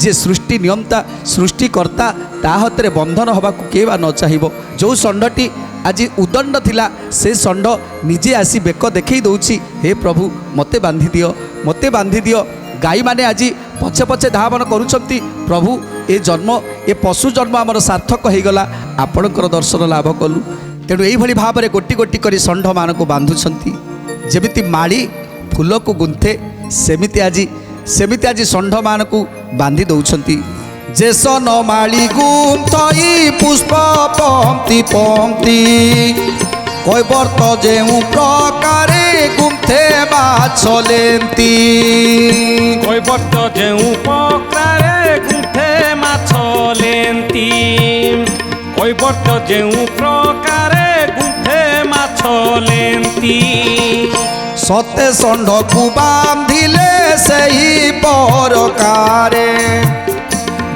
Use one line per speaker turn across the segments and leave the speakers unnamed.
जे सृष्टि नियंता सृष्टिकर्ता ता हाथ में बंधन होगा किए बा न चाहिए। जो षंडटी आज उदंड थिला से षंड निजे आसी बेक देखई दौची, हे प्रभु मते बांधी दियो, मते बांधी दियो। गाई माने आज पछे पछे धावन करुछंती, प्रभु ए जन्म ए पशु जन्म आमर सार्थक हो गला, आपणकर दर्शन लाभ कलु। तेणु यही भाव में गोटी गोटी करी षंड मान को बांधुछंती, जेमिति माड़ी फूल को गुंथे सेमिति आज षंड मान को बांधी दौछंती। जे सन माड़ी गुंथई पुष्प पंक्ति पंक्ति कैबर्त जेउ प्रकारे गुंथे माछलेंती,
कैबर्त जेउ प्रकारे गुंथे माछलेंती, कैबर्त जेउ प्रकारे गुंथे माछलेंती।
सते षंड को बांधिले सही परकारे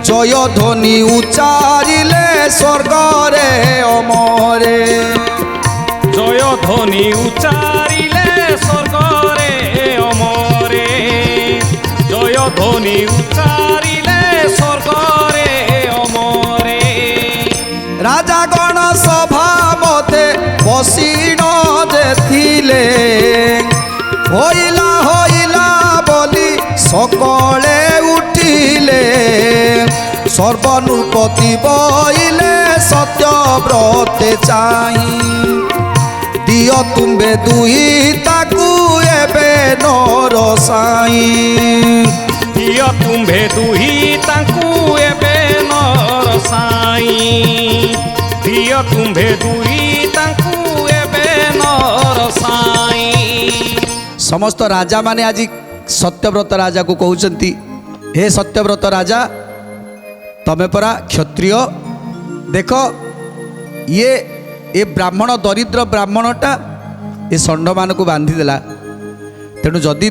जय ध्वनि उच्चारिले स्वर्गरे अमरे,
जय ध्वनि उच्चारिले स्वर्गरे अमरे, जय ध्वनि उच्चारिले स्वर्गरे अमरे।
राजा गण सभा मते बसीन जे थिले होइला होइला बोली सकले उठिले, सर्वनुपति बइले सत्यव्रते चाहि दियो तुम्बे दुही ताकू एबे नर साई,
दियो तुम्बे दुही ताकू एबे नर साई, दियो तुम्बे दुही ताकू एबे नर साई।
समस्त राजा माने आज सत्यव्रत राजा को कहउचंती, हे सत्यव्रत राजा तमे परा क्षत्रिय, देख ये ब्राह्मण दरिद्र ब्राह्मणटा ये षंड मान को बांधी देला, तेणु जदि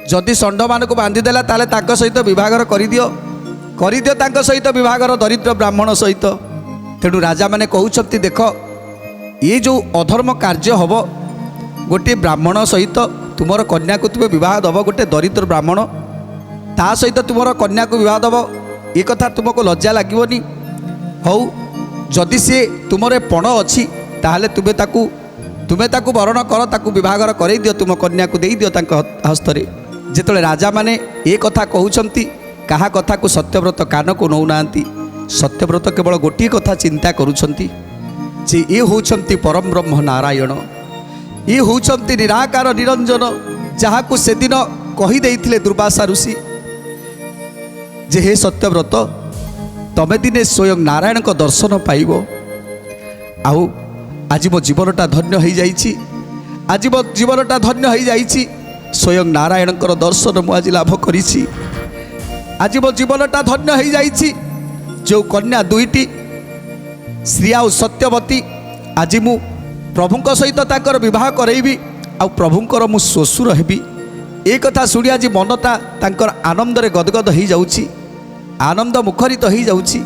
जदि षंड मान को बांधी देला ताले तांको सहित विभागर करिदियो तांको सहित विभागर दरिद्र ब्राह्मण सहित। तेणु राजा माने कहउचंती देख ये जो अधर्म कार्य हब गोटे ब्राह्मण सहित तुमर कन्या को तुम विवाह दब, गोटे दरिद्र ब्राह्मण ता सहित तुमर कन्या को विवाह दब, ये कथा तुमको लज्जा लगनी। हौ जदि सी तुमरे पण अच्छी ताहले तुम्हें ताकू वरण कर, ताकू विभागर करई दियो, तुम कन्या को देई दियो तांको हस्तरे। जेतले राजा माने ये कथा कहउचंती कहा कथा को सत्यव्रत कान को नौ नांती, सत्यव्रत केवल गोटी कथा चिंता करुछंती जे ये होउछंती परम ब्रह्म नारायण, ये होउछंती निराकार निरंजन, जहाँ को से दिन कही देइथिले दुर्वासा ऋषि जे हे सत्यव्रत तमे दिने स्वयं नारायण को दर्शन पाइब। आउ आज मो जीवनटा धन्य हो जाइछि, आज मो जीवनटा धन्य हो जाइछि, स्वयं नारायण को दर्शन मु आज लाभ करिछि, आज मो जीवनटा धन्य हो जाइछि। जो कन्या दुईटी श्री आउ सत्यवती आज मु प्रभुंक सहित ताकर विवाह करैबी, आउ प्रभुंकर मु श्वशुर हेबी। ए कथा शुणी आज मनटा तांकर आनंदरे गदगद हो जाउछि, आनंद मुखरित हो जाउछि।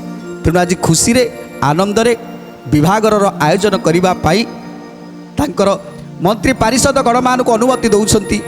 तेणु आज खुशी रे आनंदरे विभागर आयोजन करने मंत्री पारिषद गण मान को अनुमति दौरान।